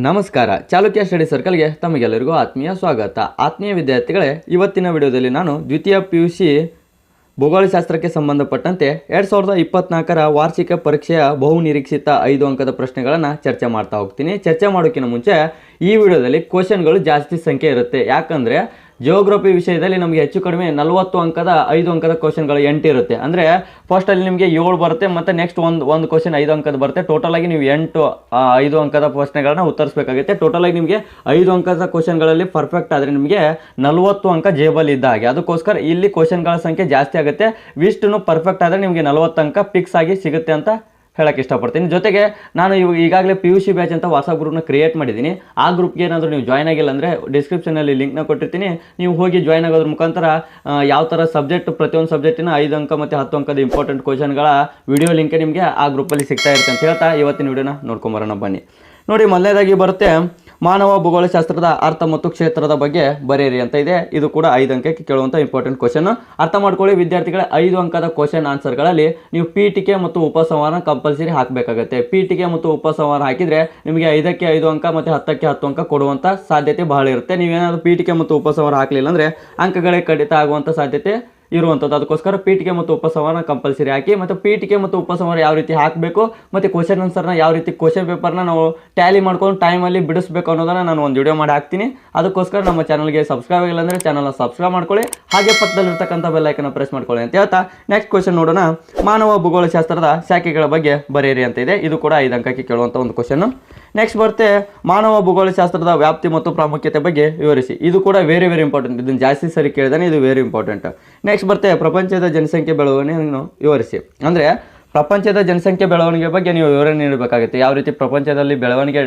ನಮಸ್ಕಾರ. ಚಾಲುಕ್ಯ ಸ್ಟಡಿ ಸರ್ಕಲ್ಗೆ ತಮಗೆಲ್ಲರಿಗೂ ಆತ್ಮೀಯ ಸ್ವಾಗತ. ಆತ್ಮೀಯ ವಿದ್ಯಾರ್ಥಿಗಳೇ, ಇವತ್ತಿನ ವಿಡಿಯೋದಲ್ಲಿ ನಾನು ದ್ವಿತೀಯ PUC ಭೂಗೋಳಶಾಸ್ತ್ರಕ್ಕೆ ಸಂಬಂಧಪಟ್ಟಂತೆ 2024ರ ವಾರ್ಷಿಕ ಪರೀಕ್ಷೆಯ ಬಹುನಿರೀಕ್ಷಿತ 5 ಅಂಕದ ಪ್ರಶ್ನೆಗಳನ್ನು ಚರ್ಚೆ ಮಾಡ್ತಾ ಹೋಗ್ತೀನಿ. ಚರ್ಚೆ ಮಾಡೋಕ್ಕಿಂತ ಮುಂಚೆ ಈ ವಿಡಿಯೋದಲ್ಲಿ ಕ್ವಶನ್ಗಳು ಜಾಸ್ತಿ ಸಂಖ್ಯೆ ಇರುತ್ತೆ. ಯಾಕಂದರೆ ಜಿಯೋಗ್ರಫಿ ವಿಷಯದಲ್ಲಿ ನಮಗೆ ಹೆಚ್ಚು ಕಡಿಮೆ 40 ಅಂಕದ 5 ಅಂಕದ ಕ್ವಶನ್ಗಳು 8 ಇರುತ್ತೆ. ಅಂದರೆ ಫಸ್ಟಲ್ಲಿ ನಿಮಗೆ 7 ಬರುತ್ತೆ ಮತ್ತು ನೆಕ್ಸ್ಟ್ ಒಂದು ಕ್ವಶನ್ 5 ಅಂಕದ ಬರುತ್ತೆ. ಟೋಟಲಾಗಿ ನೀವು 5 ಅಂಕದ ಪ್ರಶ್ನೆಗಳನ್ನ ಉತ್ತರಿಸಬೇಕಾಗುತ್ತೆ. ಟೋಟಲಾಗಿ ನಿಮಗೆ 5 ಅಂಕದ ಕ್ವಶನ್ಗಳಲ್ಲಿ ಪರ್ಫೆಕ್ಟ್ ಆದರೆ ನಿಮಗೆ 40 ಅಂಕ ಜೇಬಲ್ಲಿ ಇದ್ದ ಹಾಗೆ. ಅದಕ್ಕೋಸ್ಕರ ಇಲ್ಲಿ ಕ್ವಶನ್ಗಳ ಸಂಖ್ಯೆ ಜಾಸ್ತಿ ಆಗುತ್ತೆ. ವಿಷ್ಣು ಪರ್ಫೆಕ್ಟ್ ಆದರೆ ನಿಮಗೆ 40 ಅಂಕ ಫಿಕ್ಸ್ ಆಗಿ ಸಿಗುತ್ತೆ ಅಂತ ಹೇಳಕ್ಕೆ ಇಷ್ಟಪಡ್ತೀನಿ. ಜೊತೆಗೆ ನಾನು ಈಗಾಗಲೇ PUC ಬ್ಯಾಚ್ ಅಂತ ಹೊಸ ಗ್ರೂಪ್ನ ಕ್ರಿಯೇಟ್ ಮಾಡಿದ್ದೀನಿ. ಆ ಗ್ರೂಪ್ಗೆ ಏನಾದರೂ ನೀವು ಜಾಯ್ನ್ ಆಗಿಲ್ಲ ಅಂದರೆ ಡಿಸ್ಕ್ರಿಪ್ಷನಲ್ಲಿ ಲಿಂಕ್ನ ಕೊಟ್ಟಿರ್ತೀನಿ. ನೀವು ಹೋಗಿ ಜಾಯ್ನ್ ಆಗೋದ್ರ ಮುಖಾಂತರ ಯಾವ ಥರ ಸಬ್ಜೆಕ್ಟ್, ಪ್ರತಿಯೊಂದು ಸಬ್ಜೆಕ್ಟಿನ 5 ಅಂಕ ಮತ್ತು 10 ಅಂಕದ ಇಂಪಾರ್ಟೆಂಟ್ ಕ್ವಶನ್ಗಳ ವಿಡಿಯೋ ಲಿಂಕ್ ನಿಮಗೆ ಆ ಗ್ರೂಪಲ್ಲಿ ಸಿಗ್ತಾ ಇರುತ್ತೆ ಅಂತ ಹೇಳ್ತಾ ಇವತ್ತಿನ ವಿಡಿಯೋನ ನೋಡ್ಕೊಂಬರೋಣ ಬನ್ನಿ. ನೋಡಿ, ಮೊದಲನೇದಾಗಿ ಬರುತ್ತೆ ಮಾನವ ಭೂಗೋಳಶಾಸ್ತ್ರದ ಅರ್ಥ ಮತ್ತು ಕ್ಷೇತ್ರದ ಬಗ್ಗೆ ಬರೆಯಿರಿ ಅಂತ ಇದೆ. ಇದು ಕೂಡ 5 ಅಂಕಕ್ಕೆ ಕೇಳುವಂಥ ಇಂಪಾರ್ಟೆಂಟ್ ಕ್ವಶನ್. ಅರ್ಥ ಮಾಡ್ಕೊಳ್ಳಿ ವಿದ್ಯಾರ್ಥಿಗಳ 5 ಅಂಕದ ಕ್ವಶನ್ ಆನ್ಸರ್ಗಳಲ್ಲಿ ನೀವು ಪೀಠಿಕೆ ಮತ್ತು ಉಪಸಂಹಾರ ಕಂಪಲ್ಸರಿ ಹಾಕಬೇಕಾಗುತ್ತೆ. ಪೀಠಿಕೆ ಮತ್ತು ಉಪಸಂಹಾರ ಹಾಕಿದರೆ ನಿಮಗೆ 5ಕ್ಕೆ 5 ಅಂಕ ಮತ್ತು 10ಕ್ಕೆ 10 ಅಂಕ ಕೊಡುವಂಥ ಸಾಧ್ಯತೆ ಬಹಳ ಇರುತ್ತೆ. ನೀವೇನಾದರೂ ಪೀಠಿಕೆ ಮತ್ತು ಉಪಸಂಹಾರ ಹಾಕಲಿಲ್ಲ ಅಂದರೆ ಅಂಕಗಳೇ ಕಡಿತ ಆಗುವಂಥ ಸಾಧ್ಯತೆ ಇರುವಂಥದ್ದು. ಅದಕ್ಕೋಸ್ಕರ ಪೀಠಿಕೆ ಮತ್ತು ಉಪಸಂಹಾರ ಕಂಪಲ್ಸರಿ ಹಾಕಿ. ಮತ್ತು ಪೀಠಿಕೆ ಮತ್ತು ಉಪಸಂಹಾರ ಯಾವ ರೀತಿ ಹಾಕಬೇಕು ಮತ್ತು ಕ್ವಶನ್ ಆನ್ಸರ್ನ ಯಾವ ರೀತಿ ಕ್ವಶನ್ ಪೇಪರ್ನ ನಾವು ಟ್ಯಾಲಿ ಮಾಡ್ಕೊಂಡು ಟೈಮಲ್ಲಿ ಬಿಡಿಸ್ಬೇಕು ಅನ್ನೋದನ್ನು ನಾನು ಒಂದು ವಿಡಿಯೋ ಮಾಡಿ ಹಾಕ್ತೀನಿ. ಅದಕ್ಕೋಸ್ಕರ ನಮ್ಮ ಚಾನಲ್ಗೆ ಸಬ್ಸ್ಕ್ರೈಬ್ ಆಗಿಲ್ಲ ಅಂದರೆ ಚಾನಲ್ನ ಸಬ್ಸ್ಕ್ರೈಬ್ ಮಾಡ್ಕೊಳ್ಳಿ. ಹಾಗೆ ಪಕ್ಕದಲ್ಲಿರ್ತಕ್ಕಂಥ ಬೆಲ್ ಐಕನ್ನ ಪ್ರೆಸ್ ಮಾಡ್ಕೊಳ್ಳಿ ಅಂತ ಹೇಳ್ತಾ ನೆಕ್ಸ್ಟ್ ಕ್ವಶನ್ ನೋಡೋಣ. ಮಾನವ ಭೂಗೋಳಶಾಸ್ತ್ರದ ಶಾಖೆಗಳ ಬಗ್ಗೆ ಬರೆಯಿರಿ ಅಂತ ಇದೆ. ಇದು ಕೂಡ 5 ಅಂಕಕ್ಕೆ ಕೇಳುವಂಥ ಒಂದು ಕ್ವಶನ್. ನೆಕ್ಸ್ಟ್ ಬರುತ್ತೆ ಮಾನವ ಭೂಗೋಳಶಾಸ್ತ್ರದ ವ್ಯಾಪ್ತಿ ಮತ್ತು ಪ್ರಾಮುಖ್ಯತೆ ಬಗ್ಗೆ ವಿವರಿಸಿ. ಇದು ಕೂಡ ವೆರಿ ಇಂಪಾರ್ಟೆಂಟ್. ಇದನ್ನು ಜಾಸ್ತಿ ಸರಿ ಕೇಳಿದಾನೆ, ಇದು ವೆರಿ ಇಂಪಾರ್ಟೆಂಟ್. ನೆಕ್ಸ್ಟ್ ಬರುತ್ತೆ ಪ್ರಪಂಚದ ಜನಸಂಖ್ಯೆ ಬೆಳವಣಿಗೆಯನ್ನು ವಿವರಿಸಿ. ಅಂದರೆ ಪ್ರಪಂಚದ ಜನಸಂಖ್ಯೆ ಬೆಳವಣಿಗೆ ಬಗ್ಗೆ ನೀವು ವಿವರಣೆ ನೀಡಬೇಕಾಗುತ್ತೆ. ಯಾವ ರೀತಿ ಪ್ರಪಂಚದಲ್ಲಿ ಬೆಳವಣಿಗೆ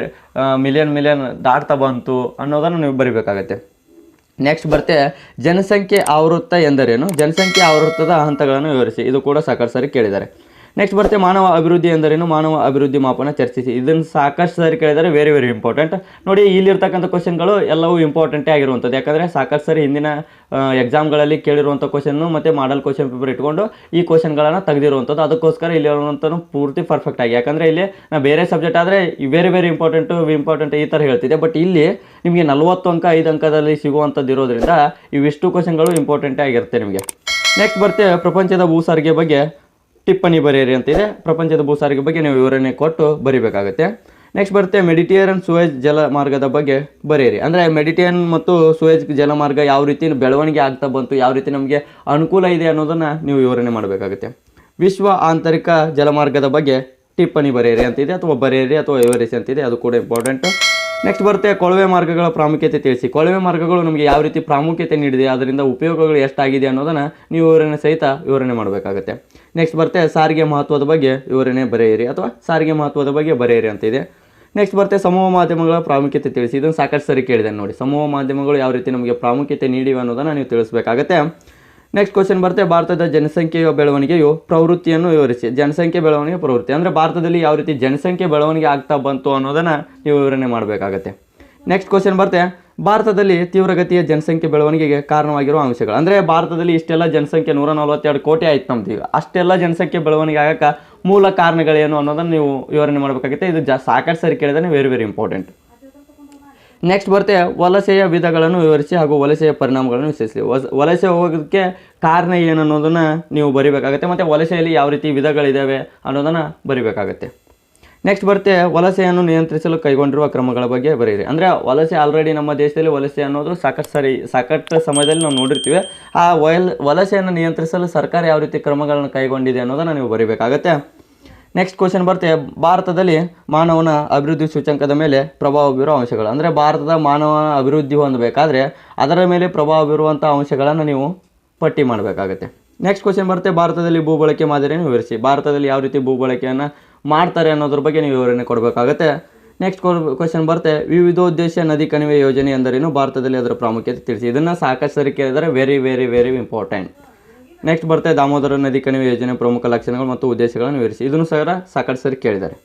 ಮಿಲಿಯನ್ ದಾಟ್ತಾ ಬಂತು ಅನ್ನೋದನ್ನು ನೀವು ಬರೀಬೇಕಾಗತ್ತೆ. ನೆಕ್ಸ್ಟ್ ಬರುತ್ತೆ ಜನಸಂಖ್ಯೆ ಆವೃತ್ತ ಎಂದರೇನು, ಜನಸಂಖ್ಯೆ ಆವೃತ್ತದ ಹಂತಗಳನ್ನು ವಿವರಿಸಿ. ಇದು ಕೂಡ ಸಾಕಷ್ಟು ಸರಿ ಕೇಳಿದ್ದಾರೆ. ನೆಕ್ಸ್ಟ್ ಬರುತ್ತೆ ಮಾನವ ಅಭಿವೃದ್ಧಿ ಎಂದರೇನು, ಮಾನವ ಅಭಿವೃದ್ಧಿ ಮಾಪನ ಚರ್ಚಿಸಿ. ಇದನ್ನು ಸಾಕಷ್ಟು ಸರಿ ಕೇಳಿದರೆ ವೆರಿ ಇಂಪಾರ್ಟೆಂಟ್. ನೋಡಿ, ಇಲ್ಲಿರ್ತಕ್ಕಂಥ ಕ್ವಶನ್ಗಳು ಎಲ್ಲವೂ ಇಂಪಾರ್ಟೆಂಟೇ ಆಗಿರುವಂಥದ್ದು. ಯಾಕಂದರೆ ಸಾಕಷ್ಟು ಸರಿ ಹಿಂದಿನ ಎಕ್ಸಾಮ್ಗಳಲ್ಲಿ ಕೇಳಿರುವಂಥ ಕ್ವಶನ್ನು ಮತ್ತು ಮಾಡಲ್ ಕ್ವಶನ್ ಪೇಪರ್ ಇಟ್ಕೊಂಡು ಈ ಕ್ವಶನ್ಗಳನ್ನು ತೆಗೆದಿರುವಂಥದ್ದು. ಅದಕ್ಕೋಸ್ಕರ ಇಲ್ಲಿರುವಂಥದ್ದು ಪೂರ್ತಿ ಪರ್ಫೆಕ್ಟ್ ಆಗಿ. ಯಾಕಂದರೆ ಇಲ್ಲಿ ನಾನು ಬೇರೆ ಸಬ್ಜೆಕ್ಟ್ ಆದರೆ ವೆರಿ ಇಂಪಾರ್ಟೆಂಟ್ ಈ ಥರ ಹೇಳ್ತಿದ್ದೆ. ಬಟ್ ಇಲ್ಲಿ ನಿಮಗೆ 40 ಅಂಕ 5 ಅಂಕದಲ್ಲಿ ಸಿಗುವಂಥದ್ದು ಇರೋದ್ರಿಂದ ಇವಿಷ್ಟು ಕ್ವಶನ್ಗಳು ಇಂಪಾರ್ಟೆಂಟೇ ಆಗಿರುತ್ತೆ ನಿಮಗೆ. ನೆಕ್ಸ್ಟ್ ಬರುತ್ತೆ ಪ್ರಪಂಚದ ಭೂಸಾರಿಗೆ ಬಗ್ಗೆ ಟಿಪ್ಪಣಿ ಬರೆಯಿರಿ ಅಂತಿದೆ. ಪ್ರಪಂಚದ ಭೂಸಾರಿಗೆ ಬಗ್ಗೆ ನೀವು ವಿವರಣೆ ಕೊಟ್ಟು ಬರಿಬೇಕಾಗುತ್ತೆ. ನೆಕ್ಸ್ಟ್ ಬರುತ್ತೆ ಮೆಡಿಟೇರಿಯನ್ ಸೂಯೆಜ್ ಜಲಮಾರ್ಗದ ಬಗ್ಗೆ ಬರೆಯಿರಿ. ಅಂದರೆ ಮೆಡಿಟೇರಿಯನ್ ಮತ್ತು ಸೂಯೆಜ್ ಜಲಮಾರ್ಗ ಯಾವ ರೀತಿ ಬೆಳವಣಿಗೆ ಆಗ್ತಾ ಬಂತು, ಯಾವ ರೀತಿ ನಮಗೆ ಅನುಕೂಲ ಇದೆ ಅನ್ನೋದನ್ನು ನೀವು ವಿವರಣೆ ಮಾಡಬೇಕಾಗುತ್ತೆ. ವಿಶ್ವ ಆಂತರಿಕ ಜಲಮಾರ್ಗದ ಬಗ್ಗೆ ಟಿಪ್ಪಣಿ ಬರೆಯಿರಿ ಅಂತಿದೆ, ಅಥವಾ ಬರೆಯಿರಿ ಅಥವಾ ವಿವರಿಸಿ ಅಂತಿದೆ. ಅದು ಕೂಡ ಇಂಪಾರ್ಟೆಂಟು. ನೆಕ್ಸ್ಟ್ ಬರುತ್ತೆ ಕೊಳವೆ ಮಾರ್ಗಗಳ ಪ್ರಾಮುಖ್ಯತೆ ತಿಳಿಸಿ. ಕೊಳವೆ ಮಾರ್ಗಗಳು ನಮಗೆ ಯಾವ ರೀತಿ ಪ್ರಾಮುಖ್ಯತೆ ನೀಡಿದೆ, ಅದರಿಂದ ಉಪಯೋಗಗಳು ಎಷ್ಟಾಗಿದೆ ಅನ್ನೋದನ್ನು ನೀವು ವಿವರಣೆ ಸಹಿತ ವಿವರಣೆ ಮಾಡಬೇಕಾಗುತ್ತೆ. ನೆಕ್ಸ್ಟ್ ಬರುತ್ತೆ ಸಾರಿಗೆ ಮಹತ್ವದ ಬಗ್ಗೆ ವಿವರಣೆ ಬರೆಯಿರಿ, ಅಥವಾ ಸಾರಿಗೆ ಮಹತ್ವದ ಬಗ್ಗೆ ಬರೆಯಿರಿ ಅಂತಿದೆ. ನೆಕ್ಸ್ಟ್ ಬರುತ್ತೆ ಸಮೂಹ ಮಾಧ್ಯಮಗಳ ಪ್ರಾಮುಖ್ಯತೆ ತಿಳಿಸಿ. ಇದನ್ನು ಸಾಕಷ್ಟು ಸರಿ ಕೇಳಿದೆ ನೋಡಿ. ಸಮೂಹ ಮಾಧ್ಯಮಗಳು ಯಾವ ರೀತಿ ನಮಗೆ ಪ್ರಾಮುಖ್ಯತೆ ನೀಡಿವೆ ಅನ್ನೋದನ್ನು ನೀವು ತಿಳಿಸಬೇಕಾಗತ್ತೆ. ನೆಕ್ಸ್ಟ್ ಕ್ವಶನ್ ಬರುತ್ತೆ ಭಾರತದ ಜನಸಂಖ್ಯೆಯ ಬೆಳವಣಿಗೆಯು ಪ್ರವೃತ್ತಿಯನ್ನು ವಿವರಿಸಿ. ಜನಸಂಖ್ಯೆ ಬೆಳವಣಿಗೆ ಪ್ರವೃತ್ತಿ ಅಂದರೆ ಭಾರತದಲ್ಲಿ ಯಾವ ರೀತಿ ಜನಸಂಖ್ಯೆ ಬೆಳವಣಿಗೆ ಆಗ್ತಾ ಬಂತು ಅನ್ನೋದನ್ನು ನೀವು ವಿವರಣೆ ಮಾಡಬೇಕಾಗತ್ತೆ. ನೆಕ್ಸ್ಟ್ ಕ್ವಶನ್ ಬರುತ್ತೆ ಭಾರತದಲ್ಲಿ ತೀವ್ರಗತಿಯ ಜನಸಂಖ್ಯೆ ಬೆಳವಣಿಗೆಗೆ ಕಾರಣವಾಗಿರುವ ಅಂಶಗಳು. ಅಂದರೆ ಭಾರತದಲ್ಲಿ ಇಷ್ಟೆಲ್ಲ ಜನಸಂಖ್ಯೆ 142 ಕೋಟಿ ಆಯ್ತು ನಮ್ದು. ಈಗ ಅಷ್ಟೆಲ್ಲ ಜನಸಂಖ್ಯೆ ಬೆಳವಣಿಗೆ ಆಗಕ್ಕೆ ಮೂಲ ಕಾರಣಗಳೇನು ಅನ್ನೋದನ್ನು ನೀವು ವಿವರಣೆ ಮಾಡಬೇಕಾಗುತ್ತೆ. ಇದು ಸಾಕಷ್ಟು ಸರಿ ಕೇಳಿದ್ರೆ ವೆರಿ ಇಂಪಾರ್ಟೆಂಟ್. ನೆಕ್ಸ್ಟ್ ಬರುತ್ತೆ ವಲಸೆಯ ವಿಧಗಳನ್ನು ವಿವರಿಸಿ ಹಾಗೂ ವಲಸೆಯ ಪರಿಣಾಮಗಳನ್ನು ವಿಶ್ಲೇಷಿಸಿ. ವಲಸೆ ಹೋಗೋದಕ್ಕೆ ಕಾರಣ ಏನು ಅನ್ನೋದನ್ನು ನೀವು ಬರಿಬೇಕಾಗುತ್ತೆ. ಮತ್ತು ವಲಸೆಯಲ್ಲಿ ಯಾವ ರೀತಿ ವಿಧಗಳಿದ್ದಾವೆ ಅನ್ನೋದನ್ನು ಬರಿಬೇಕಾಗುತ್ತೆ. ನೆಕ್ಸ್ಟ್ ಬರುತ್ತೆ ವಲಸೆಯನ್ನು ನಿಯಂತ್ರಿಸಲು ಕೈಗೊಂಡಿರುವ ಕ್ರಮಗಳ ಬಗ್ಗೆ ಬರೆಯಿರಿ. ಅಂದರೆ ವಲಸೆ ಆಲ್ರೆಡಿ ನಮ್ಮ ದೇಶದಲ್ಲಿ ವಲಸೆ ಅನ್ನೋದು ಸಾಕಷ್ಟು ಸಮಯದಲ್ಲಿ ನಾವು ನೋಡಿರ್ತೀವಿ. ಆ ವಲಸೆಯನ್ನು ನಿಯಂತ್ರಿಸಲು ಸರ್ಕಾರ ಯಾವ ರೀತಿ ಕ್ರಮಗಳನ್ನು ಕೈಗೊಂಡಿದೆ ಅನ್ನೋದನ್ನು ನೀವು ಬರಿಬೇಕಾಗುತ್ತೆ. ನೆಕ್ಸ್ಟ್ ಕ್ವಶನ್ ಬರುತ್ತೆ ಭಾರತದಲ್ಲಿ ಮಾನವನ ಅಭಿವೃದ್ಧಿ ಸೂಚ್ಯಂಕದ ಮೇಲೆ ಪ್ರಭಾವ ಬೀರುವ ಅಂಶಗಳು. ಅಂದರೆ ಭಾರತದ ಮಾನವ ಅಭಿವೃದ್ಧಿ ಹೊಂದಬೇಕಾದ್ರೆ ಅದರ ಮೇಲೆ ಪ್ರಭಾವ ಬೀರುವಂಥ ಅಂಶಗಳನ್ನು ನೀವು ಪಟ್ಟಿ ಮಾಡಬೇಕಾಗುತ್ತೆ. ನೆಕ್ಸ್ಟ್ ಕ್ವಶನ್ ಬರುತ್ತೆ ಭಾರತದಲ್ಲಿ ಭೂಬಳಕೆ ಮಾದರಿಯನ್ನು ವಿವರಿಸಿ. ಭಾರತದಲ್ಲಿ ಯಾವ ರೀತಿ ಭೂಬಳಕೆಯನ್ನು ಮಾಡ್ತಾರೆ ಅನ್ನೋದ್ರ ಬಗ್ಗೆ ನೀವು ವಿವರಣೆ ಕೊಡಬೇಕಾಗುತ್ತೆ. ನೆಕ್ಸ್ಟ್ ಕ್ವಶನ್ ಬರುತ್ತೆ ವಿವಿಧೋದ್ದೇಶ ನದಿ ಕಣಿವೆ ಯೋಜನೆ ಎಂದರೇನು, ಭಾರತದಲ್ಲಿ ಅದರ ಪ್ರಾಮುಖ್ಯತೆ ತಿಳಿಸಿ. ಇದನ್ನು ಸಾಕಷ್ಟು ಸರಿ ಕೇಳಿದರೆ ವೆರಿ ಇಂಪಾರ್ಟೆಂಟ್. ನೆಕ್ಸ್ಟ್ ಬರುತ್ತೆ ದಾಮೋದರ ನದಿ ಕಣಿವೆ ಯೋಜನೆ ಪ್ರಮುಖ ಲಕ್ಷಣಗಳು ಮತ್ತು ಉದ್ದೇಶಗಳನ್ನು ವಿವರಿಸಿ. ಇದನ್ನು ಸಹ ಸಾಕಷ್ಟು ಸರಿ ಕೇಳಿದ್ದಾರೆ.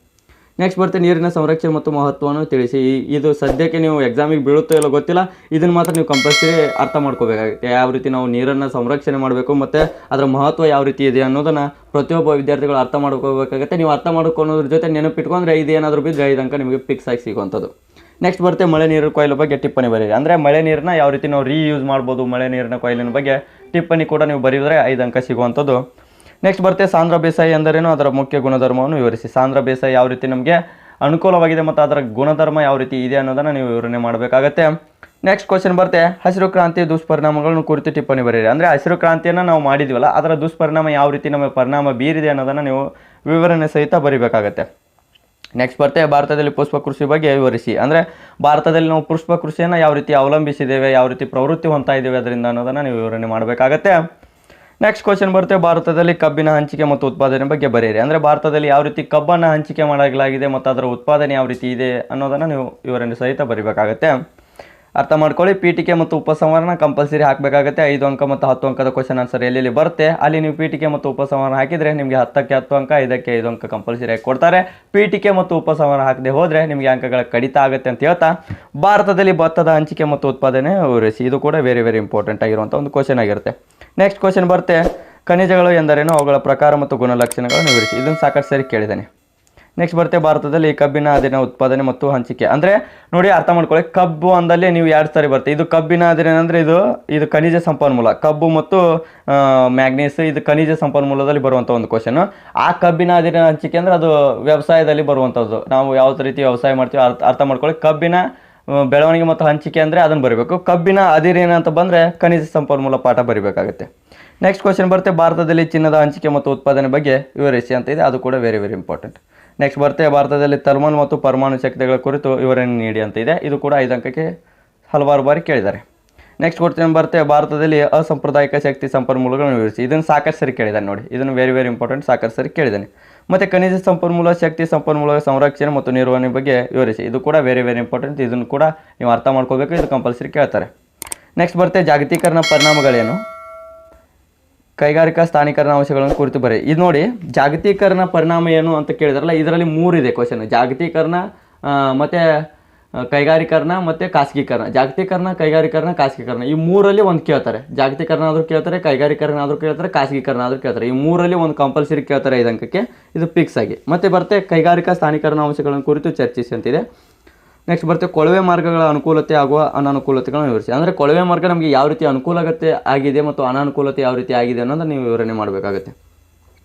ನೆಕ್ಸ್ಟ್ ಬರುತ್ತೆ ನೀರಿನ ಸಂರಕ್ಷಣೆ ಮತ್ತು ಮಹತ್ವವನ್ನು ತಿಳಿಸಿ. ಇದು ಸದ್ಯಕ್ಕೆ ನೀವು ಎಕ್ಸಾಮಿಗೆ ಬೀಳುತ್ತೋ ಇಲ್ಲೋ ಗೊತ್ತಿಲ್ಲ, ಇದನ್ನು ಮಾತ್ರ ನೀವು ಕಂಪಲ್ಸರಿ ಅರ್ಥ ಮಾಡ್ಕೋಬೇಕಾಗುತ್ತೆ. ಯಾವ ರೀತಿ ನಾವು ನೀರನ್ನು ಸಂರಕ್ಷಣೆ ಮಾಡಬೇಕು ಮತ್ತು ಅದರ ಮಹತ್ವ ಯಾವ ರೀತಿ ಇದೆ ಅನ್ನೋದನ್ನು ಪ್ರತಿಯೊಬ್ಬ ವಿದ್ಯಾರ್ಥಿಗಳು ಅರ್ಥ ಮಾಡ್ಕೋಬೇಕಾಗುತ್ತೆ. ನೀವು ಅರ್ಥ ಮಾಡ್ಕೊಳ್ಳೋದ್ರ ಜೊತೆ ನೆನಪಿಟ್ಕೊಂಡ್ರೆ ಇದೇನಾದರೂ ಬಿದ್ದರೆ 5 ಅಂಕ ನಿಮಗೆ ಫಿಕ್ಸ್ ಆಗಿ ಸಿಗುವಂಥದ್ದು. ನೆಕ್ಸ್ಟ್ ಬರುತ್ತೆ ಮಳೆ ನೀರು ಕೊಯ್ಲು ಬಗ್ಗೆ ಟಿಪ್ಪಣಿ ಬರೀರಿ. ಅಂದರೆ ಮಳೆ ನೀರನ್ನ ಯಾವ ರೀತಿ ನಾವು ರೀಯೂಸ್ ಮಾಡ್ಬೋದು, ಮಳೆ ನೀರಿನ ಕೊಯ್ಲಿನ ಬಗ್ಗೆ ಟಿಪ್ಪಣಿ ಕೂಡ ನೀವು ಬರೆಯಿದ್ರೆ 5 ಅಂಕ ಸಿಗುವಂಥದ್ದು. ನೆಕ್ಸ್ಟ್ ಬರುತ್ತೆ ಸಾಂದ್ರ ಬೇಸಾಯ ಎಂದರೇನು, ಅದರ ಮುಖ್ಯ ಗುಣಧರ್ಮವನ್ನು ವಿವರಿಸಿ. ಸಾಂದ್ರ ಬೇಸಾಯ ಯಾವ ರೀತಿ ನಮಗೆ ಅನುಕೂಲವಾಗಿದೆ ಮತ್ತು ಅದರ ಗುಣಧರ್ಮ ಯಾವ ರೀತಿ ಇದೆ ಅನ್ನೋದನ್ನು ನೀವು ವಿವರಣೆ ಮಾಡಬೇಕಾಗತ್ತೆ. ನೆಕ್ಸ್ಟ್ ಕ್ವಶನ್ ಬರುತ್ತೆ ಹಸಿರು ಕ್ರಾಂತಿಯ ದುಷ್ಪರಿಣಾಮಗಳನ್ನು ಕುರಿತು ಟಿಪ್ಪಣಿ ಬರೀರಿ. ಅಂದರೆ ಹಸಿರು ಕ್ರಾಂತಿಯನ್ನು ನಾವು ಮಾಡಿದ್ವಲ್ಲ, ಅದರ ದುಷ್ಪರಿಣಾಮ ಯಾವ ರೀತಿ ನಮ್ಮ ಪರಿಣಾಮ ಬೀರಿದೆ ಅನ್ನೋದನ್ನು ನೀವು ವಿವರಣೆ ಸಹಿತ ಬರೀಬೇಕಾಗತ್ತೆ. ನೆಕ್ಸ್ಟ್ ಬರುತ್ತೆ ಭಾರತದಲ್ಲಿ ಪುಷ್ಪ ಕೃಷಿ ಬಗ್ಗೆ ವಿವರಿಸಿ. ಅಂದರೆ ಭಾರತದಲ್ಲಿ ನಾವು ಪುಷ್ಪ ಕೃಷಿಯನ್ನು ಯಾವ ರೀತಿ ಅವಲಂಬಿಸಿದ್ದೇವೆ, ಯಾವ ರೀತಿ ಪ್ರವೃತ್ತಿ ಹೊಂದ್ತಾ ಇದ್ದೇವೆ ಅದರಿಂದ ಅನ್ನೋದನ್ನು ನೀವು ವಿವರಣೆ ಮಾಡಬೇಕಾಗತ್ತೆ. ನೆಕ್ಸ್ಟ್ ಕ್ವಶನ್ ಬರುತ್ತೆ ಭಾರತದಲ್ಲಿ ಕಬ್ಬಿನ ಹಂಚಿಕೆ ಮತ್ತು ಉತ್ಪಾದನೆ ಬಗ್ಗೆ ಬರೆಯಿರಿ. ಅಂದರೆ ಭಾರತದಲ್ಲಿ ಯಾವ ರೀತಿ ಕಬ್ಬನ್ನು ಹಂಚಿಕೆ ಮಾಡಲಾಗಿದೆ ಮತ್ತು ಅದರ ಉತ್ಪಾದನೆ ಯಾವ ರೀತಿ ಇದೆ ಅನ್ನೋದನ್ನು ನೀವು ವಿವರಣೆ ಸಹಿತ ಬರೀಬೇಕಾಗತ್ತೆ. ಅರ್ಥ ಮಾಡ್ಕೊಳ್ಳಿ. ಪೀಠಿಕೆ ಮತ್ತು ಉಪಸಂಹಾರನ ಕಂಪಲ್ಸರಿ ಹಾಕಬೇಕಾಗತ್ತೆ. 5 ಅಂಕ ಮತ್ತು 10 ಅಂಕದ ಕ್ವಶನ್ ಆನ್ಸರ್ ಎಲ್ಲೆಲ್ಲಿ ಬರುತ್ತೆ ಅಲ್ಲಿ ನೀವು ಪೀಠಿಕೆ ಮತ್ತು ಉಪಸಂಹಾರ ಹಾಕಿದರೆ ನಿಮಗೆ 10ಕ್ಕೆ 10 ಅಂಕ, 5ಕ್ಕೆ 5 ಅಂಕ ಕಂಪಲ್ಸರಿ ಆಗಿ ಕೊಡ್ತಾರೆ. ಪೀಠಿಕೆ ಮತ್ತು ಉಪಸಂಹಾರ ಹಾಕದೆ ಹೋದರೆ ನಿಮಗೆ ಅಂಕಗಳ ಕಡಿತ ಆಗುತ್ತೆ ಅಂತ ಹೇಳ್ತಾ ಭಾರತದಲ್ಲಿ ಭತ್ತದ ಹಂಚಿಕೆ ಮತ್ತು ಉತ್ಪಾದನೆ ವಿವರಿಸಿ. ಇದು ಕೂಡ ವೆರಿ ವೆರಿ ಇಂಪಾರ್ಟೆಂಟ್ ಆಗಿರುವಂಥ ಒಂದು ಕ್ವಶನ್ ಆಗಿರುತ್ತೆ. ನೆಕ್ಸ್ಟ್ ಕ್ವಶನ್ ಬರುತ್ತೆ ಖನಿಜಗಳು ಎಂದರೇನು, ಅವುಗಳ ಪ್ರಕಾರ ಮತ್ತು ಗುಣಲಕ್ಷಣಗಳನ್ನು ವಿವರಿಸಿ. ಇದನ್ನು ಸಾಕಷ್ಟು ಸರಿ ಕೇಳಿದ್ದೇನೆ. ನೆಕ್ಸ್ಟ್ ಬರುತ್ತೆ ಭಾರತದಲ್ಲಿ ಕಬ್ಬಿನ ಅದಿರಿನ ಉತ್ಪಾದನೆ ಮತ್ತು ಹಂಚಿಕೆ. ಅಂದರೆ ನೋಡಿ ಅರ್ಥ ಮಾಡ್ಕೊಳ್ಳಿ, ಕಬ್ಬು ಅಂದಲ್ಲಿ ನೀವು 2 ಸಾರಿ ಬರುತ್ತೆ. ಇದು ಕಬ್ಬಿನ ಅದಿರಿನ ಅಂದರೆ ಇದು ಖನಿಜ ಸಂಪನ್ಮೂಲ, ಕಬ್ಬು ಮತ್ತು ಮ್ಯಾಗ್ನೀಸ್ ಇದು ಖನಿಜ ಸಂಪನ್ಮೂಲದಲ್ಲಿ ಬರುವಂಥ ಒಂದು ಕ್ವಶನ್. ಆ ಕಬ್ಬಿನ ಅದಿರಿನ ಹಂಚಿಕೆ ಅಂದರೆ ಅದು ವ್ಯವಸಾಯದಲ್ಲಿ ಬರುವಂಥದ್ದು. ನಾವು ಯಾವ ರೀತಿ ವ್ಯವಸಾಯ ಮಾಡ್ತೀವಿ ಅರ್ಥ ಮಾಡ್ಕೊಳ್ಳಿ. ಕಬ್ಬಿನ ಬೆಳವಣಿಗೆ ಮತ್ತು ಹಂಚಿಕೆ ಅಂದರೆ ಅದನ್ನು ಬರೀಬೇಕು. ಕಬ್ಬಿನ ಅದಿರೇನು ಅಂತ ಬಂದರೆ ಖನಿಜ ಸಂಪನ್ಮೂಲ ಪಾಠ ಬರೀಬೇಕಾಗುತ್ತೆ. ನೆಕ್ಸ್ಟ್ ಕ್ವಶನ್ ಬರುತ್ತೆ ಭಾರತದಲ್ಲಿ ಚಿನ್ನದ ಹಂಚಿಕೆ ಮತ್ತು ಉತ್ಪಾದನೆ ಬಗ್ಗೆ ವಿವರಿಸಿ ಅಂತ ಇದೆ. ಅದು ಕೂಡ ವೆರಿ ವೆರಿ ಇಂಪಾರ್ಟೆಂಟ್. ನೆಕ್ಸ್ಟ್ ಬರುತ್ತೆ ಭಾರತದಲ್ಲಿ ಥರ್ಮಲ್ ಮತ್ತು ಪರಮಾಣು ಶಕ್ತಿಗಳ ಕುರಿತು ವಿವರಣೆ ನೀಡಿ ಅಂತ ಇದೆ. ಇದು ಕೂಡ 5 ಅಂಕಕ್ಕೆ ಹಲವಾರು ಬಾರಿ ಕೇಳಿದ್ದಾರೆ. ನೆಕ್ಸ್ಟ್ ಕ್ವಶನ್ ಬರುತ್ತೆ ಭಾರತದಲ್ಲಿ ಅಸಾಂಪ್ರದಾಯಿಕ ಶಕ್ತಿ ಸಂಪನ್ಮೂಲಗಳನ್ನು ವಿವರಿಸಿ. ಇದನ್ನು ಸಾಕಷ್ಟು ಸರಿ ಕೇಳಿದ್ದಾನೆ ನೋಡಿ, ಇದನ್ನು ವೆರಿ ವೆರಿ ಇಂಪಾರ್ಟೆಂಟ್, ಸಾಕಷ್ಟು ಸರಿ ಕೇಳಿದ್ದಾನೆ. ಮತ್ತು ಖನಿಜ ಸಂಪನ್ಮೂಲ ಶಕ್ತಿ ಸಂಪನ್ಮೂಲ ಸಂರಕ್ಷಣೆ ಮತ್ತು ನಿರ್ವಹಣೆ ಬಗ್ಗೆ ವಿವರಿಸಿ. ಇದು ಕೂಡ ವೆರಿ ವೆರಿ ಇಂಪಾರ್ಟೆಂಟ್, ಇದನ್ನು ಕೂಡ ನೀವು ಅರ್ಥ ಮಾಡ್ಕೋಬೇಕು, ಇದು ಕಂಪಲ್ಸರಿ ಕೇಳ್ತಾರೆ. ನೆಕ್ಸ್ಟ್ ಬರುತ್ತೆ ಜಾಗತೀಕರಣ ಪರಿಣಾಮಗಳೇನು, ಕೈಗಾರಿಕಾ ಸ್ಥಾನೀಕರಣ ಅಂಶಗಳನ್ನು ಕುರಿತು ಬರೀ. ಇದು ನೋಡಿ ಜಾಗತೀಕರಣ ಪರಿಣಾಮ ಏನು ಅಂತ ಕೇಳಿದಾರಲ್ಲ, ಇದರಲ್ಲಿ 3 ಇದೆ ಕ್ವಶನ್. ಜಾಗತೀಕರಣ ಮತ್ತು ಕೈಗಾರಿಕರಣ ಮತ್ತು ಖಾಸಗೀಕರಣ. ಜಾಗತೀಕರಣ, ಕೈಗಾರಿಕರಣ, ಖಾಸಗೀಕರಣ ಈ 3ರಲ್ಲಿ ಒಂದು ಕೇಳ್ತಾರೆ. ಜಾಗತೀಕರಣ ಆದರೂ ಕೇಳ್ತಾರೆ, ಕೈಗಾರಿಕರಣ ಆದರೂ ಕೇಳ್ತಾರೆ, ಖಾಸಗೀಕರಣ ಆದರೂ ಕೇಳ್ತಾರೆ. ಈ 3ರಲ್ಲಿ ಒಂದು ಕಂಪಲ್ಸರಿ ಕೇಳ್ತಾರೆ 5 ಅಂಕಕ್ಕೆ, ಇದು ಫಿಕ್ಸ್ ಆಗಿ. ಮತ್ತು ಬರುತ್ತೆ ಕೈಗಾರಿಕಾ ಸ್ಥಾನೀಕರಣ ಅಂಶಗಳನ್ನು ಕುರಿತು ಚರ್ಚಿಸಿ ಅಂತಿದೆ. ನೆಕ್ಸ್ಟ್ ಬರುತ್ತೆ ಕೊಳವೆ ಮಾರ್ಗಗಳ ಅನುಕೂಲತೆ ಆಗುವ ಅನಾನುಕೂಲತೆಗಳನ್ನು ವಿವರಿಸಿ. ಅಂದರೆ ಕೊಳವೆ ಮಾರ್ಗ ನಮಗೆ ಯಾವ ರೀತಿ ಅನುಕೂಲತೆ ಆಗಿದೆ ಮತ್ತು ಅನಾನುಕೂಲತೆ ಯಾವ ರೀತಿ ಆಗಿದೆ ಅನ್ನೋದನ್ನು ನೀವು ವಿವರಣೆ ಮಾಡಬೇಕಾಗುತ್ತೆ.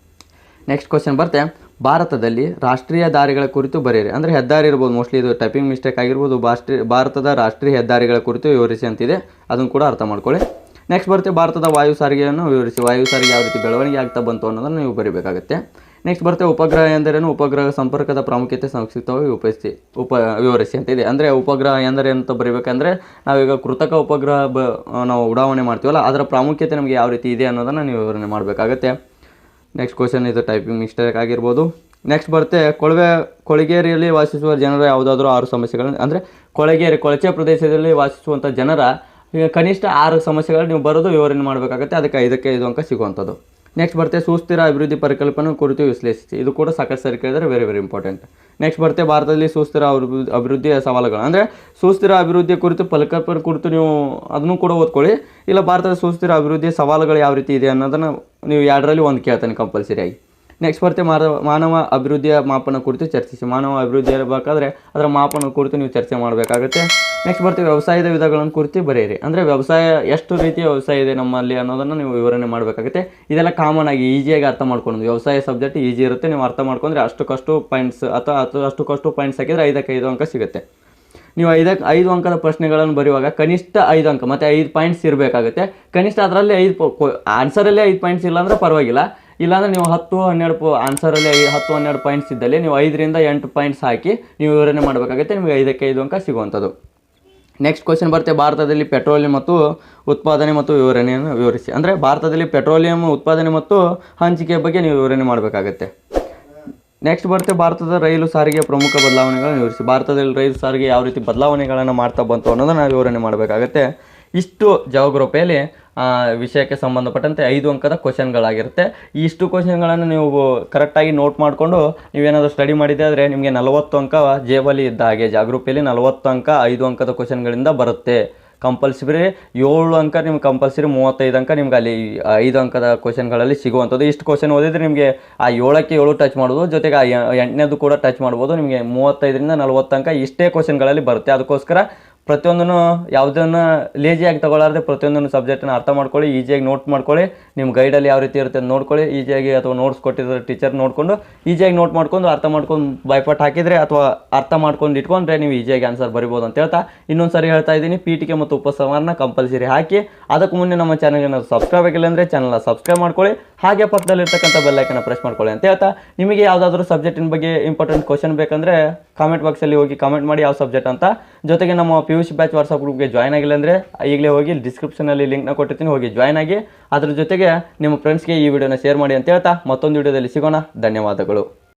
ನೆಕ್ಸ್ಟ್ ಕ್ವಶನ್ ಬರುತ್ತೆ ಭಾರತದಲ್ಲಿ ರಾಷ್ಟ್ರೀಯ ದಾರಿಗಳ ಕುರಿತು ಬರೆಯಿರಿ. ಅಂದರೆ ಹೆದ್ದಾರಿ ಇರ್ಬೋದು, ಮೋಸ್ಟ್ಲಿ ಇದು ಟೈಪಿಂಗ್ ಮಿಸ್ಟೇಕ್ ಆಗಿರ್ಬೋದು. ಭಾರತದ ರಾಷ್ಟ್ರೀಯ ಹೆದ್ದಾರಿಗಳ ಕುರಿತು ವಿವರಿಸಿ ಅಂತಿದೆ, ಅದನ್ನು ಕೂಡ ಅರ್ಥ ಮಾಡ್ಕೊಳ್ಳಿ. ನೆಕ್ಸ್ಟ್ ಬರುತ್ತೆ ಭಾರತದ ವಾಯು ಸಾರಿಗೆಯನ್ನು ವಿವರಿಸಿ. ವಾಯು ಸಾರಿಗೆ ಯಾವ ರೀತಿ ಬೆಳವಣಿಗೆ ಆಗ್ತಾ ಬಂತು ಅನ್ನೋದನ್ನು ನೀವು ಬರೀಬೇಕಾಗುತ್ತೆ. ನೆಕ್ಸ್ಟ್ ಬರುತ್ತೆ ಉಪಗ್ರಹ ಎಂದರೇನು, ಉಪಗ್ರಹ ಸಂಪರ್ಕದ ಪ್ರಾಮುಖ್ಯತೆ ಸಂಕ್ಷಿಪ್ತವಾಗಿ ವಿವರಿಸಿ ಅಂತ ಇದೆ. ಅಂದರೆ ಉಪಗ್ರಹ ಎಂದರೆ ಅಂತ ಬರೀಬೇಕಂದ್ರೆ ನಾವೀಗ ಕೃತಕ ಉಪಗ್ರಹ ನಾವು ಉಡಾವಣೆ ಮಾಡ್ತೀವಲ್ಲ, ಅದರ ಪ್ರಾಮುಖ್ಯತೆ ನಮಗೆ ಯಾವ ರೀತಿ ಇದೆ ಅನ್ನೋದನ್ನು ನೀವು ವಿವರಣೆ ಮಾಡಬೇಕಾಗತ್ತೆ. ನೆಕ್ಸ್ಟ್ ಕ್ವಶನ್ ಇದು ಟೈಪಿಂಗ್ ಮಿಸ್ಟೇಕ್ ಆಗಿರ್ಬೋದು. ನೆಕ್ಸ್ಟ್ ಬರುತ್ತೆ ಕೊಳಗೇರಿಯಲ್ಲಿ ವಾಸಿಸುವ ಜನರ ಯಾವುದಾದ್ರೂ 6 ಸಮಸ್ಯೆಗಳನ್ನು, ಅಂದರೆ ಕೊಳಚೆ ಪ್ರದೇಶದಲ್ಲಿ ವಾಸಿಸುವಂಥ ಜನರ ಕನಿಷ್ಠ 6 ಸಮಸ್ಯೆಗಳು ನೀವು ಬರೋದು ವಿವರಣೆ ಮಾಡಬೇಕಾಗುತ್ತೆ. ಅದಕ್ಕೆ 5ಕ್ಕೆ 5 ಅಂಕ ಸಿಗುವಂಥದ್ದು. ನೆಕ್ಸ್ಟ್ ಬರುತ್ತೆ ಸುಸ್ಥಿರ ಅಭಿವೃದ್ಧಿ ಪರಿಕಲ್ಪನೆ ಕುರಿತು ವಿಶ್ಲೇಷಿಸಿ. ಇದು ಕೂಡ ಸಾಕಷ್ಟು ಸರಿ ಕೇಳಿದರೆ ವೆರಿ ವೆರಿ ಇಂಪಾರ್ಟೆಂಟ್. ನೆಕ್ಸ್ಟ್ ಬರುತ್ತೆ ಭಾರತದಲ್ಲಿ ಸುಸ್ಥಿರ ಅಭಿವೃದ್ಧಿಯ ಸವಾಲುಗಳು. ಅಂದರೆ ಸುಸ್ಥಿರ ಅಭಿವೃದ್ಧಿಯ ಕುರಿತು ಪರಿಕಲ್ಪನೆ ಕುರಿತು ನೀವು ಅದನ್ನು ಕೂಡ ಓದ್ಕೊಳ್ಳಿ. ಇಲ್ಲ ಭಾರತದ ಸುಸ್ಥಿರ ಅಭಿವೃದ್ಧಿಯ ಸವಾಲುಗಳು ಯಾವ ರೀತಿ ಇದೆ ಅನ್ನೋದನ್ನು ನೀವು 2ರಲ್ಲಿ ಒಂದು ಕೇಳ್ತಾನೆ ಕಂಪಲ್ಸರಿಯಾಗಿ. ನೆಕ್ಸ್ಟ್ ಬರುತ್ತೆ ಮಾನವ ಅಭಿವೃದ್ಧಿಯ ಮಾಪನ ಕುರಿತು ಚರ್ಚಿಸಿ. ಮಾನವ ಅಭಿವೃದ್ಧಿ ಇರಬೇಕಾದ್ರೆ ಅದರ ಮಾಪನ ಕುರಿತು ನೀವು ಚರ್ಚೆ ಮಾಡಬೇಕಾಗುತ್ತೆ. ನೆಕ್ಸ್ಟ್ ಬರ್ತೀವಿ ವ್ಯವಸಾಯದ ವಿಧಗಳನ್ನು ಕುರಿತು ಬರೆಯಿರಿ. ಅಂದರೆ ವ್ಯವಸಾಯ ಎಷ್ಟು ರೀತಿಯ ವ್ಯವಸಾಯ ಇದೆ ನಮ್ಮಲ್ಲಿ ಅನ್ನೋದನ್ನು ನೀವು ವಿವರಣೆ ಮಾಡಬೇಕಾಗುತ್ತೆ. ಇದೆಲ್ಲ ಕಾಮನ್ ಆಗಿ ಈಸಿಯಾಗಿ ಅರ್ಥ ಮಾಡ್ಕೊಂಡು, ವ್ಯವಸಾಯ ಸಬ್ಜೆಕ್ಟ್ ಈಸಿ ಇರುತ್ತೆ, ನೀವು ಅರ್ಥ ಮಾಡ್ಕೊಂಡ್ರೆ ಅಷ್ಟಕ್ಕಷ್ಟು ಪಾಯಿಂಟ್ಸ್ ಅಥವಾ ಅಷ್ಟಕ್ಕಷ್ಟು ಪಾಯಿಂಟ್ಸ್ ಹಾಕಿದರೆ 5ಕ್ಕೆ 5 ಅಂಕ ಸಿಗುತ್ತೆ. ನೀವು 5 ಅಂಕದ ಪ್ರಶ್ನೆಗಳನ್ನು ಬರೆಯುವಾಗ ಕನಿಷ್ಠ 5 ಅಂಕ ಮತ್ತು 5 ಪಾಯಿಂಟ್ಸ್ ಇರಬೇಕಾಗುತ್ತೆ. ಕನಿಷ್ಠ ಅದರಲ್ಲಿ 5 ಆನ್ಸರಲ್ಲೇ 5 ಪಾಯಿಂಟ್ಸ್ ಇಲ್ಲ ಅಂದರೆ ಪರವಾಗಿಲ್ಲ. ಇಲ್ಲಾಂದರೆ ನೀವು 10-12 ಆನ್ಸರಲ್ಲಿ 10-12 ಪಾಯಿಂಟ್ಸ್ ಇದ್ದಲ್ಲಿ ನೀವು 5ರಿಂದ 8 ಪಾಯಿಂಟ್ಸ್ ಹಾಕಿ ನೀವು ವಿವರಣೆ ಮಾಡಬೇಕಾಗುತ್ತೆ. ನಿಮಗೆ 5ಕ್ಕೆ 5 ಅಂಕ ಸಿಗುವಂಥದ್ದು. ನೆಕ್ಸ್ಟ್ ಕ್ವಶನ್ ಬರುತ್ತೆ ಭಾರತದಲ್ಲಿ ಪೆಟ್ರೋಲಿಯಂ ಮತ್ತು ಉತ್ಪಾದನೆ ಮತ್ತು ವಿವರಣೆಯನ್ನು ವಿವರಿಸಿ. ಅಂದರೆ ಭಾರತದಲ್ಲಿ ಪೆಟ್ರೋಲಿಯಂ ಉತ್ಪಾದನೆ ಮತ್ತು ಹಂಚಿಕೆಯ ಬಗ್ಗೆ ನೀವು ವಿವರಣೆ ಮಾಡಬೇಕಾಗುತ್ತೆ. ನೆಕ್ಸ್ಟ್ ಬರುತ್ತೆ ಭಾರತದ ರೈಲು ಸಾರಿಗೆಯ ಪ್ರಮುಖ ಬದಲಾವಣೆಗಳನ್ನು ವಿವರಿಸಿ. ಭಾರತದಲ್ಲಿ ರೈಲು ಸಾರಿಗೆ ಯಾವ ರೀತಿ ಬದಲಾವಣೆಗಳನ್ನು ಮಾಡ್ತಾ ಬಂತು ಅನ್ನೋದನ್ನು ವಿವರಣೆ ಮಾಡಬೇಕಾಗುತ್ತೆ. ಇಷ್ಟು ಜಾಗ್ರಫಿಯಲ್ಲಿ ವಿಷಯಕ್ಕೆ ಸಂಬಂಧಪಟ್ಟಂತೆ 5 ಅಂಕದ ಕ್ವಶನ್ಗಳಾಗಿರುತ್ತೆ. ಇಷ್ಟು ಕ್ವಶನ್ಗಳನ್ನು ನೀವು ಕರೆಕ್ಟಾಗಿ ನೋಟ್ ಮಾಡಿಕೊಂಡು ನೀವೇನಾದರೂ ಸ್ಟಡಿ ಮಾಡಿದ್ದೆ ಆದರೆ ನಿಮಗೆ 40 ಅಂಕ ಜೇಬಲ್ಲಿ ಇದ್ದ ಹಾಗೆ. ಜಾಗ್ರಫಿಯಲ್ಲಿ 40 ಅಂಕ 5 ಅಂಕದ ಕ್ವಶನ್ಗಳಿಂದ ಬರುತ್ತೆ. ಕಂಪಲ್ಸರಿ 7 ಅಂಕ ನಿಮ್ಗೆ ಕಂಪಲ್ಸರಿ 35 ಅಂಕ ನಿಮ್ಗೆ ಅಲ್ಲಿ 5 ಅಂಕದ ಕ್ವಶನ್ಗಳಲ್ಲಿ ಸಿಗುವಂಥದ್ದು. ಇಷ್ಟು ಕ್ವಶನ್ ಓದಿದರೆ ನಿಮಗೆ ಆ 7ಕ್ಕೆ 7 ಟಚ್ ಮಾಡ್ಬೋದು, ಜೊತೆಗೆ ಆ 8ನೇದು ಕೂಡ ಟಚ್ ಮಾಡ್ಬೋದು. ನಿಮಗೆ 35ರಿಂದ 40 ಅಂಕ ಇಷ್ಟೇ ಕ್ವಶನ್ಗಳಲ್ಲಿ ಬರುತ್ತೆ. ಅದಕ್ಕೋಸ್ಕರ ಪ್ರತಿಯೊಂದನ್ನು ಯಾವುದನ್ನು ಲೇಜಿಯಾಗಿ ತಗೊಳ್ಳಾರ್ದೆ ಪ್ರತಿಯೊಂದನ್ನು ಸಬ್ಜೆಕ್ಟನ್ನು ಅರ್ಥ ಮಾಡ್ಕೊಳ್ಳಿ, ಈಸಿಯಾಗಿ ನೋಟ್ ಮಾಡ್ಕೊಳ್ಳಿ. ನಿಮ್ಮ ಗೈಡಲ್ಲಿ ಯಾವ ರೀತಿ ಇರುತ್ತೆ ಅಂತ ನೋಡ್ಕೊಳ್ಳಿ ಈಸಿಯಾಗಿ, ಅಥವಾ ನೋಟ್ಸ್ ಕೊಟ್ಟಿದ್ದಾರೆ ಟೀಚರ್ ನೋಡಿಕೊಂಡು ಈಸಿಯಾಗಿ ನೋಟ್ ಮಾಡ್ಕೊಂಡು ಅರ್ಥ ಮಾಡ್ಕೊಂಡು ಬೈಪಾಟ್ ಹಾಕಿದರೆ ಅಥವಾ ಅರ್ಥ ಮಾಡ್ಕೊಂಡು ಇಟ್ಕೊಂಡ್ರೆ ನೀವು ಈಸಿಯಾಗಿ ಆನ್ಸರ್ ಬರಿಬೋದು ಅಂತ ಹೇಳ್ತಾ ಇನ್ನೊಂದು ಸರಿ ಹೇಳ್ತಾ ಇದ್ದೀನಿ, ಪೀಠಿಕೆ ಮತ್ತು ಉಪಸಂಹಾರನ ಕಂಪಲ್ಸರಿ ಹಾಕಿ. ಅದಕ್ಕೆ ಮುನ್ನೆ ನಮ್ಮ ಚಾನಲ್ಗೆ ಸಬ್ಸ್ಕ್ರೈಬ್ ಆಗಿಲ್ಲ ಅಂದರೆ ಚಾನಲ್ನ ಸಬ್ಸ್ಕ್ರೈಬ್ ಮಾಡ್ಕೊಳ್ಳಿ, ಹಾಗೆ ಪಕ್ಕದಲ್ಲಿರ್ತಕ್ಕಂಥ ಬೆಲ್ಲೈಕನ್ನ ಪ್ರೆಸ್ ಮಾಡ್ಕೊಳ್ಳಿ ಅಂತ ಹೇಳ್ತಾ, ನಿಮಗೆ ಯಾವುದಾದ್ರೂ ಸಬ್ಜೆಕ್ಟಿನ ಬಗ್ಗೆ ಇಂಪಾರ್ಟೆಂಟ್ ಕ್ವಶನ್ ಬೇಕಂದರೆ ಕಾಮೆಂಟ್ ಬಾಕ್ಸಲ್ಲಿ ಹೋಗಿ ಕಾಮೆಂಟ್ ಮಾಡಿ ಯಾವ ಸಬ್ಜೆಕ್ಟ್ ಅಂತ. ಜೊತೆಗೆ ನಮ್ಮ PUC ಬ್ಯಾಚ್ ವಾಟ್ಸಪ್ ಗ್ರೂಪ್ಗೆ ಜಾಯ್ನ್ ಆಗಿಲ್ಲ ಅಂದರೆ ಈಗಲೇ ಹೋಗಿ ಡಿಸ್ಕ್ರಿಪ್ಷನಲ್ಲಿ ಲಿಂಕ್ನ ಕೊಟ್ಟಿರ್ತೀನಿ, ಹೋಗಿ ಜಾಯ್ನ್ ಆಗಿ. ಅದ್ರ ಜೊತೆಗೆ ನಿಮ್ಮ ಫ್ರೆಂಡ್ಸ್ಗೆ ಈ ವಿಡಿಯೋನ ಶೇರ್ ಮಾಡಿ ಅಂತ ಹೇಳ್ತಾ ಮತ್ತೊಂದು ವಿಡಿಯೋದಲ್ಲಿ ಸಿಗೋಣ. ಧನ್ಯವಾದಗಳು.